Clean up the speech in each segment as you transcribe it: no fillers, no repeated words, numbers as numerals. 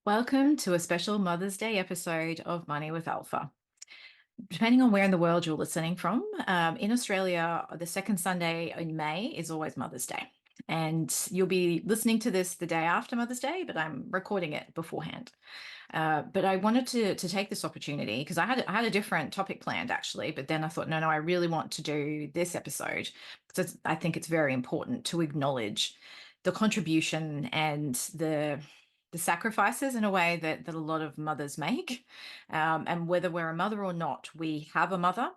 Welcome to a special Mother's Day episode of Money with Alpha. Depending on where in the world you're listening from, in Australia, the second Sunday in May is always Mother's Day. And you'll be listening to this the day after Mother's Day, but I'm recording it beforehand. But I wanted to take this opportunity because I had a different topic planned actually, but then I thought, no, I really want to do this episode because I think it's very important to acknowledge the contribution and the sacrifices in a way that a lot of mothers make. And whether we're a mother or not, we have a mother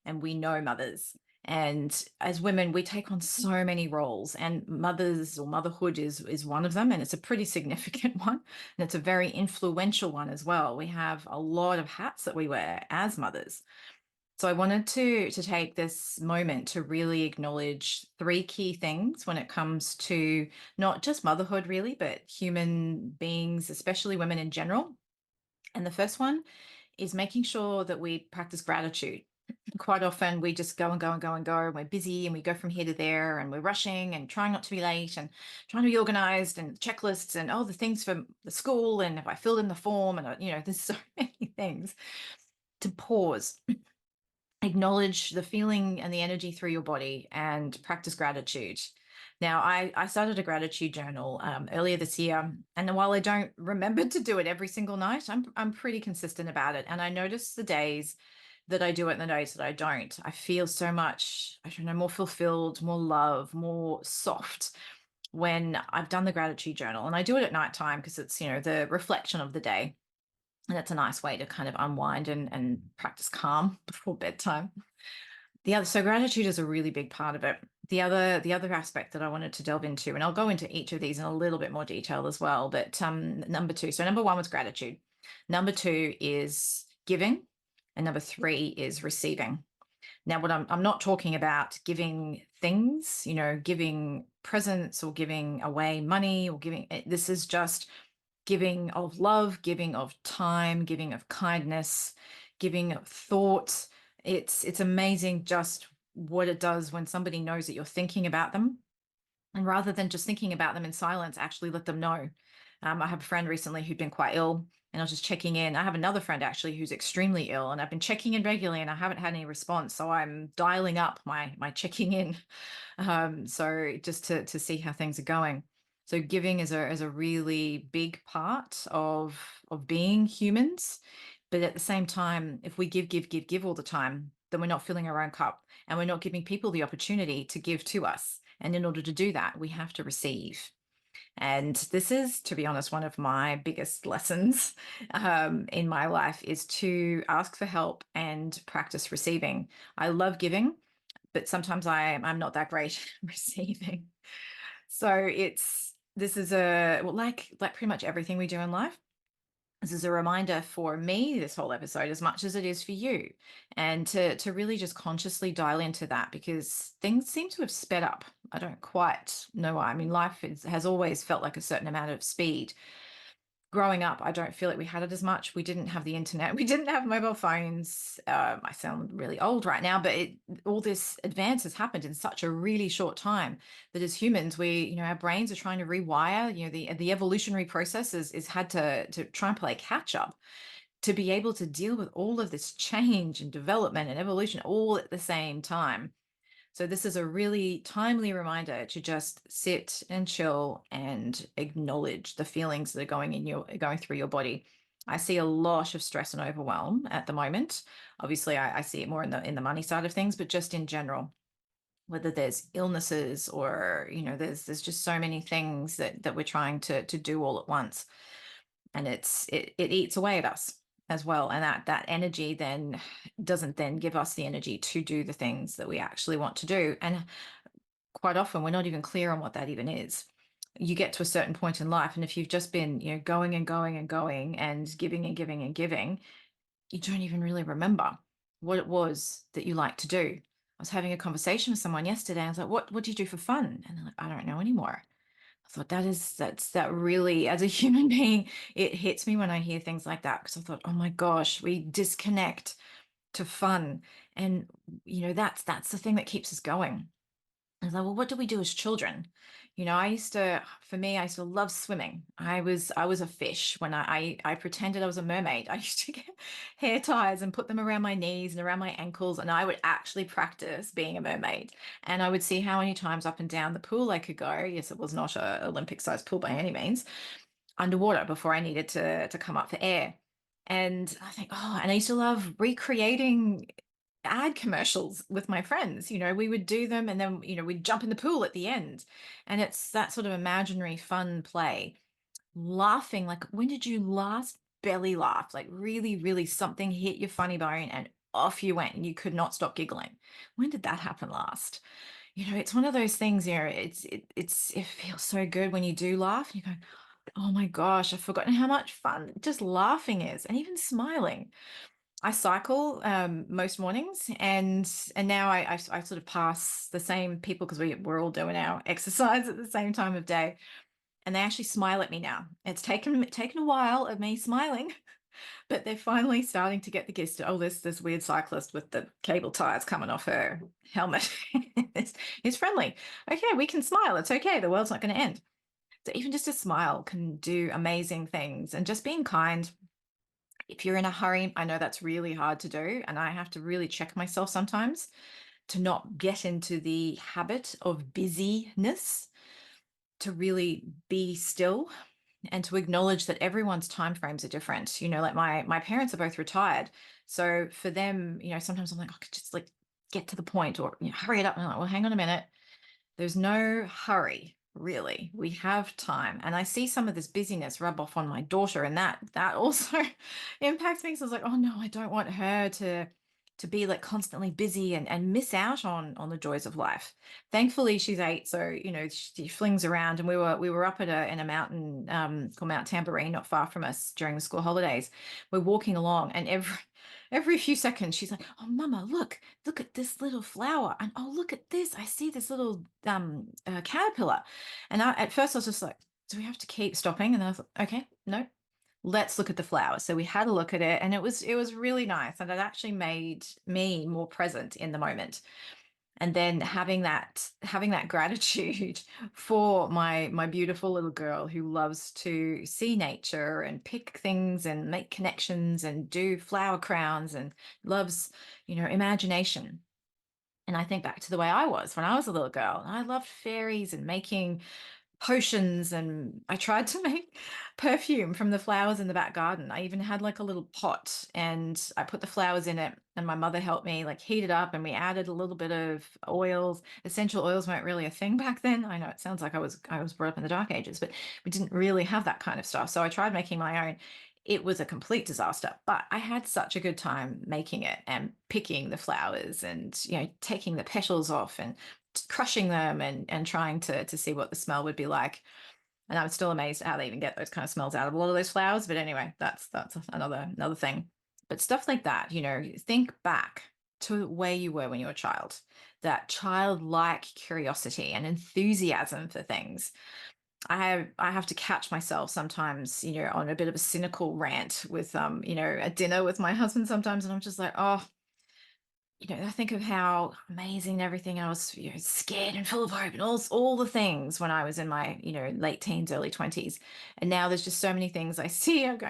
and we know mothers. And as women, we take on so many roles, and mothers or motherhood is one of them, and it's a pretty significant one, and it's a very influential one as well. We have a lot of hats that we wear as mothers. So I wanted to take this moment to really acknowledge three key things when it comes to not just motherhood, really, but human beings, especially women in general. And the first one is making sure that we practice gratitude. Quite often we just go and go and go and go, and we're busy and we go from here to there and we're rushing and trying not to be late and trying to be organized and checklists and the things for the school, and if I filled in the form, and there's so many things. To pause, acknowledge the feeling and the energy through your body, and practice gratitude. Now, I started a gratitude journal earlier this year, and while I don't remember to do it every single night, I'm pretty consistent about it. And I notice the days that I do it and the days that I don't. I feel so much, I don't know, more fulfilled, more love, more soft when I've done the gratitude journal. And I do it at nighttime because it's, the reflection of the day. And that's a nice way to kind of unwind and practice calm before bedtime. So gratitude is a really big part of it. The other aspect that I wanted to delve into, and I'll go into each of these in a little bit more detail as well. But number two, so number one was gratitude. Number two is giving, and number three is receiving. Now, what I'm not talking about giving things, giving presents or giving away money or giving. This is just giving of love, giving of time, giving of kindness, giving of thought. It's amazing just what it does when somebody knows that you're thinking about them. And rather than just thinking about them in silence, actually let them know. I have a friend recently who'd been quite ill, and I was just checking in. I have another friend actually who's extremely ill, and I've been checking in regularly, and I haven't had any response. So I'm dialing up my checking in, so just to see how things are going. So giving is a really big part of being humans, but at the same time, if we give all the time, then we're not filling our own cup, and we're not giving people the opportunity to give to us. And in order to do that, we have to receive. And this is, to be honest, one of my biggest lessons in my life is to ask for help and practice receiving. I love giving, but sometimes I'm not that great at receiving. So this is like pretty much everything we do in life. This is a reminder for me, this whole episode, as much as it is for you, and to really just consciously dial into that, because things seem to have sped up. I don't quite know why. I mean, has always felt like a certain amount of speed. Growing up, I don't feel like we had it as much. We didn't have the internet. We didn't have mobile phones. I sound really old right now, but all this advance has happened in such a really short time that as humans, our brains are trying to rewire. The evolutionary process is had to try and play catch up to be able to deal with all of this change and development and evolution all at the same time. So this is a really timely reminder to just sit and chill and acknowledge the feelings that are going through your body. I see a lot of stress and overwhelm at the moment. Obviously, I see it more in the money side of things, but just in general, whether there's illnesses or there's just so many things that we're trying to do all at once, and it eats away at us as well, and that energy then doesn't then give us the energy to do the things that we actually want to do. And quite often we're not even clear on what that even is. You get to a certain point in life, and if you've just been going and going and going and giving and giving and giving, you don't even really remember what it was that you like to do. I was having a conversation with someone yesterday. I was like, what do you do for fun? And they're like, I don't know anymore. I thought that really, as a human being, it hits me when I hear things like that, because I thought, oh my gosh, we disconnect to fun. And that's the thing that keeps us going. I was like, well, what do we do as children? For me, I used to love swimming. I was a fish when I pretended I was a mermaid. I used to get hair ties and put them around my knees and around my ankles, and I would actually practice being a mermaid. And I would see how many times up and down the pool I could go. Yes, it was not a Olympic-sized pool by any means, underwater before I needed to come up for air. And I think, oh, and I used to love recreating ad commercials with my friends. We would do them and then, we'd jump in the pool at the end. And it's that sort of imaginary fun play. Laughing, like when did you last belly laugh? Like really, really something hit your funny bone and off you went and you could not stop giggling. When did that happen last? It's one of those things, it feels so good when you do laugh. You go, oh my gosh, I've forgotten how much fun just laughing is, and even smiling. I cycle most mornings, and now I sort of pass the same people because we're all doing our exercise at the same time of day, and they actually smile at me now. It's taken a while of me smiling, but they're finally starting to get the gist. Oh, this weird cyclist with the cable tires coming off her helmet is friendly. Okay, we can smile. It's okay. The world's not going to end. So even just a smile can do amazing things, and just being kind. If you're in a hurry, I know that's really hard to do. And I have to really check myself sometimes to not get into the habit of busyness, to really be still and to acknowledge that everyone's time frames are different. Like my parents are both retired. So for them, sometimes I'm like, I could just like get to the point, or hurry it up. And I'm like, well, hang on a minute. There's no hurry, really. We have time. And I see some of this busyness rub off on my daughter, and that also impacts me. So I was like, oh no, I don't want her to be like constantly busy and miss out on the joys of life. Thankfully, she's 8, so she flings around. And we were up at in a mountain called Mount Tamborine, not far from us during the school holidays. We're walking along, and every few seconds she's like, oh mama, look at this little flower, and oh look at this, I see this little caterpillar. And at first I was just like, do we have to keep stopping? And then I thought, okay, no, let's look at the flower. So we had a look at it, and it was really nice, and it actually made me more present in the moment. And then having that gratitude for my beautiful little girl who loves to see nature and pick things and make connections and do flower crowns and loves imagination. And I think back to the way I was when I was a little girl. I loved fairies and making potions, and I tried to make perfume from the flowers in the back garden. I even had like a little pot, and I put the flowers in it, and my mother helped me like heat it up, and we added a little bit of oils. Essential oils weren't really a thing back then. I know it sounds like I was brought up in the dark ages, but we didn't really have that kind of stuff. So I tried making my own. It was a complete disaster, but I had such a good time making it and picking the flowers and taking the petals off and crushing them and trying to see what the smell would be like. And I'm still amazed at how they even get those kind of smells out of a lot of those flowers. But anyway, that's another thing. But stuff like that, think back to where you were when you were a child. That childlike curiosity and enthusiasm for things. I have to catch myself sometimes, on a bit of a cynical rant with at dinner with my husband sometimes, and I'm just like, oh, I think of how amazing everything. I was, scared and full of hope and all the things when I was in my, late teens, early 20s. And now there's just so many things I see. I go,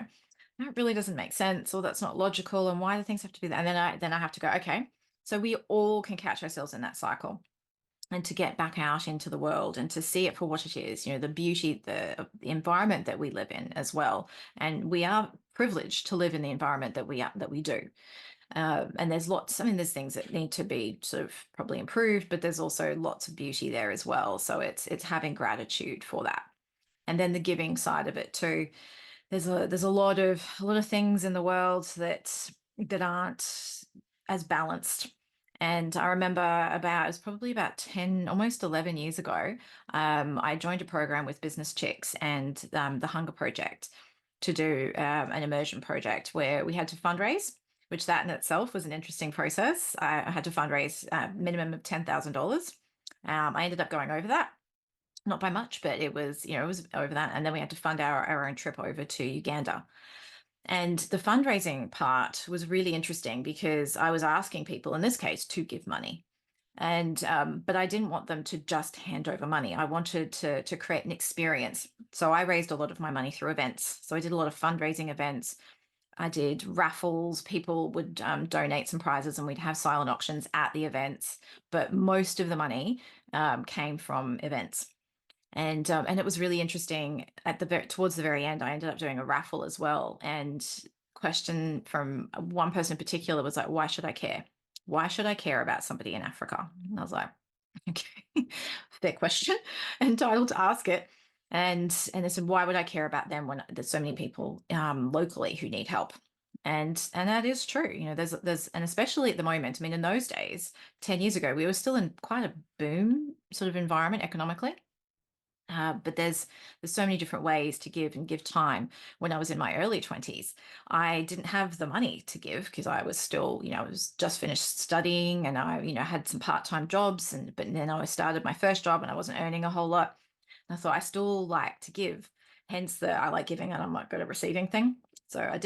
that really doesn't make sense, or that's not logical. And why do things have to be that? And then I have to go, okay. So we all can catch ourselves in that cycle, and to get back out into the world and to see it for what it is, the beauty, the environment that we live in as well. And we are privileged to live in the environment that we do. And there's lots, I mean, there's things that need to be sort of probably improved, but there's also lots of beauty there as well. So it's having gratitude for that. And then the giving side of it too. There's a lot of things in the world that aren't as balanced. And I remember it was probably about 10, almost 11 years ago, I joined a program with Business Chicks and the Hunger Project to do an immersion project where we had to fundraise, which that in itself was an interesting process. I had to fundraise a minimum of $10,000. I ended up going over that, not by much, but it was over that. And then we had to fund our own trip over to Uganda. And the fundraising part was really interesting because I was asking people, in this case, to give money. And but I didn't want them to just hand over money. I wanted to create an experience. So I raised a lot of my money through events. So I did a lot of fundraising events. I did raffles. People would donate some prizes, and we'd have silent auctions at the events. But most of the money came from events. And it was really interesting at towards the very end. I ended up doing a raffle as well. And question from one person in particular was like, "Why should I care? Why should I care about somebody in Africa?" And I was like, "Okay, fair question, entitled to ask it." And they said, "Why would I care about them when there's so many people locally who need help?" And that is true. You know, there's and especially at the moment. I mean, in those days, 10 years ago, we were still in quite a boom sort of environment economically. But there's so many different ways to give and give time. When I was in my early 20s, I didn't have the money to give because I was still, I was just finished studying, and I, had some part-time jobs, and but then I started my first job and I wasn't earning a whole lot. And I thought I still like to give, hence the I like giving and I'm not good at receiving thing. So I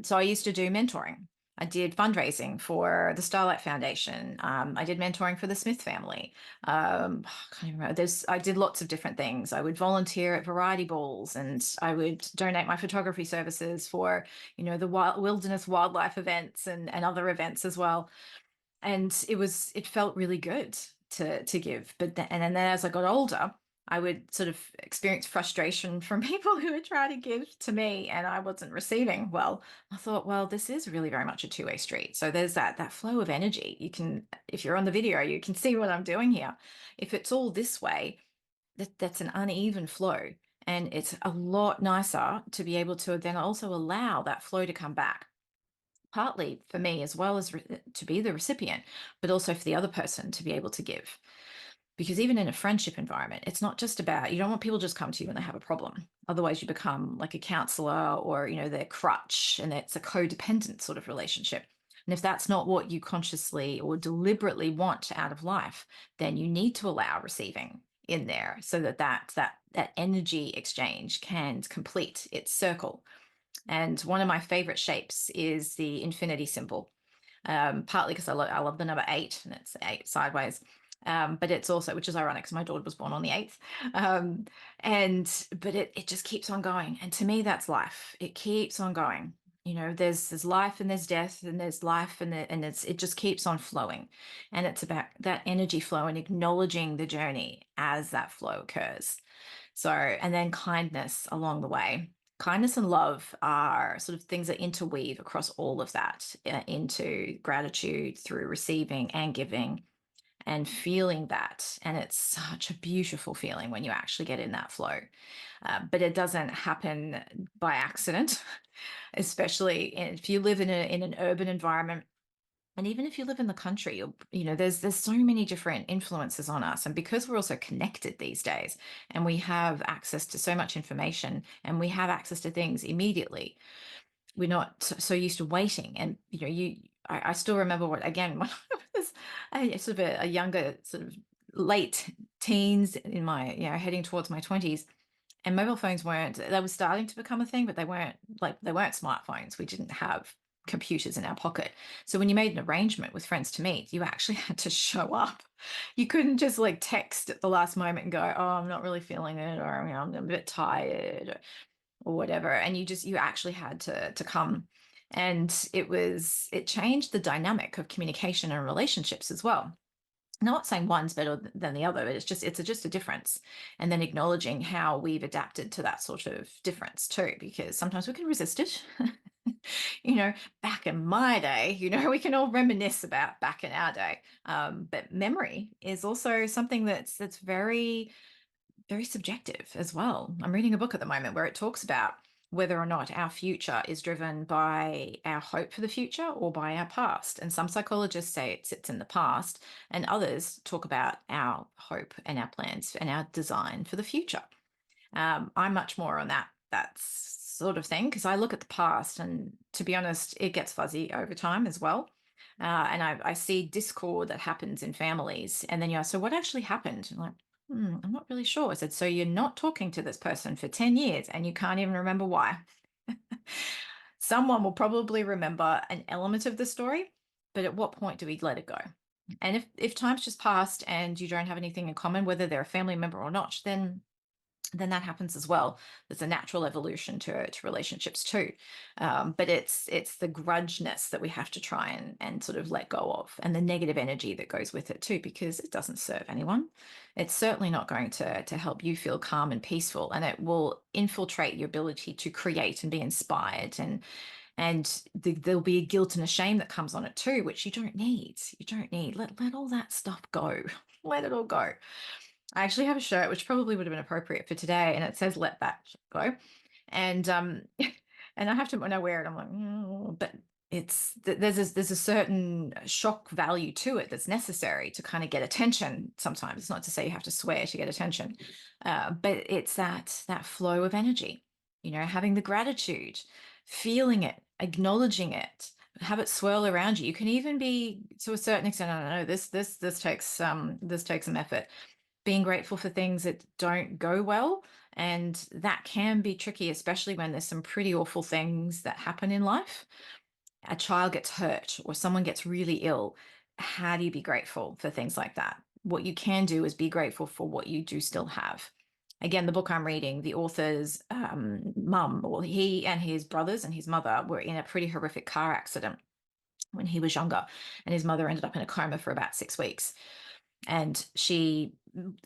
so I used to do mentoring. I did fundraising for the Starlight Foundation. I did mentoring for the Smith family. I can't even remember. I did lots of different things. I would volunteer at variety balls, and I would donate my photography services for, the wilderness wildlife events and other events as well. And it felt really good to give. And then as I got older, I would sort of experience frustration from people who would try to give to me and I wasn't receiving. Well, I thought, well, this is really very much a two-way street. So there's that flow of energy. You can, if you're on the video, you can see what I'm doing here. If it's all this way, that's an uneven flow. And it's a lot nicer to be able to then also allow that flow to come back, partly for me as well as to be the recipient, but also for the other person to be able to give. Because even in a friendship environment, it's not just about, you don't want people just come to you when they have a problem. Otherwise, you become like a counselor or, their crutch, and it's a codependent sort of relationship. And if that's not what you consciously or deliberately want out of life, then you need to allow receiving in there so that energy exchange can complete its circle. And one of my favorite shapes is the infinity symbol, partly because I love the number eight, and it's eight sideways. But it's also, which is ironic because my daughter was born on the 8th. But it just keeps on going. And to me, that's life. It keeps on going. There's life and there's death, and there's life and it just keeps on flowing. And it's about that energy flow and acknowledging the journey as that flow occurs. So, and then kindness along the way. Kindness and love are sort of things that interweave across all of that, into gratitude through receiving and giving and feeling that. And it's such a beautiful feeling when you actually get in that flow. But it doesn't happen by accident, especially if you live in an urban environment. And even if you live in the country, there's so many different influences on us. And because we're also connected these days, and we have access to so much information, and we have access to things immediately, we're not so used to waiting. And I still remember what, again, when I was sort of a younger, sort of late teens, in my, heading towards my 20s, and mobile phones they were starting to become a thing, but they weren't smartphones. We didn't have computers in our pocket. So when you made an arrangement with friends to meet, you actually had to show up. You couldn't just like text at the last moment and go, "Oh, I'm not really feeling it," or, "I'm a bit tired," or whatever. And you actually had to come. And it changed the dynamic of communication and relationships as well. Not saying one's better than the other, but it's just a difference. And then acknowledging how we've adapted to that sort of difference too, because sometimes we can resist it. you know Back in my day, we can all reminisce about back in our day. But memory is also something that's very, very subjective as well. I'm reading a book at the moment where it talks about whether or not our future is driven by our hope for the future or by our past. And some psychologists say it sits in the past, and others talk about our hope and our plans and our design for the future. I'm much more on that sort of thing, because I look at the past, and to be honest, it gets fuzzy over time as well. And I see discord that happens in families, and then so what actually happened? I'm like, I'm not really sure. I said, so you're not talking to this person for 10 years and you can't even remember why. Someone will probably remember an element of the story, but at what point do we let it go? And if time's just passed and you don't have anything in common, whether they're a family member or not, then that happens as well. There's a natural evolution to relationships too. But it's the grudgeness that we have to try and sort of let go of, and the negative energy that goes with it too, because it doesn't serve anyone. It's certainly not going to help you feel calm and peaceful, and it will infiltrate your ability to create and be inspired, and there'll be a guilt and a shame that comes on it too, which you don't need. You don't need. Let all that stuff go. Let it all go. I actually have a shirt which probably would have been appropriate for today, and it says "Let that go." And and I have to, when I wear it, I'm like, but there's a certain shock value to it that's necessary to kind of get attention. Sometimes it's not to say you have to swear to get attention, but it's that flow of energy. Having the gratitude, feeling it, acknowledging it, have it swirl around you. You can even be, to a certain extent, I don't know, this takes some effort, being grateful for things that don't go well. And that can be tricky, especially when there's some pretty awful things that happen in life. A child gets hurt or someone gets really ill. How do you be grateful for things like that? What you can do is be grateful for what you do still have. Again, the book I'm reading, the author's mum, or he and his brothers and his mother were in a pretty horrific car accident when he was younger, and his mother ended up in a coma for about 6 weeks. And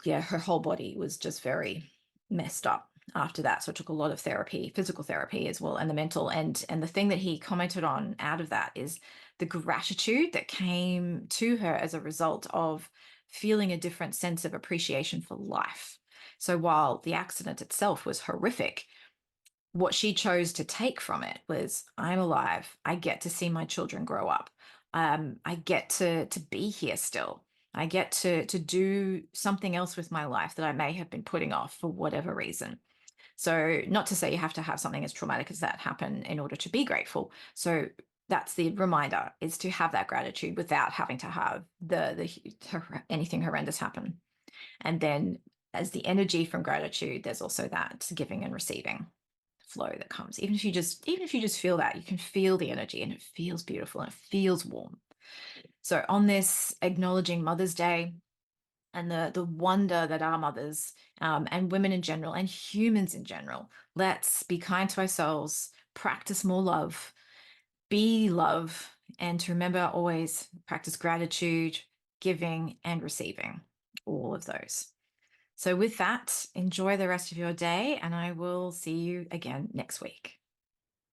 yeah, her whole body was just very messed up after that. So it took a lot of therapy, physical therapy as well, and the mental. And the thing that he commented on out of that is the gratitude that came to her as a result of feeling a different sense of appreciation for life. So while the accident itself was horrific, what she chose to take from it was, I'm alive. I get to see my children grow up. I get to be here still. I get to do something else with my life that I may have been putting off for whatever reason. So, not to say you have to have something as traumatic as that happen in order to be grateful. So that's the reminder, is to have that gratitude without having to have anything horrendous happen. And then, as the energy from gratitude, there's also that giving and receiving flow that comes. Even if you just feel that, you can feel the energy, and it feels beautiful and it feels warm. So on this acknowledging Mother's Day, and the wonder that are mothers, and women in general, and humans in general, let's be kind to ourselves, practice more love, be love, and to remember, always practice gratitude, giving and receiving, all of those. So with that, enjoy the rest of your day, and I will see you again next week.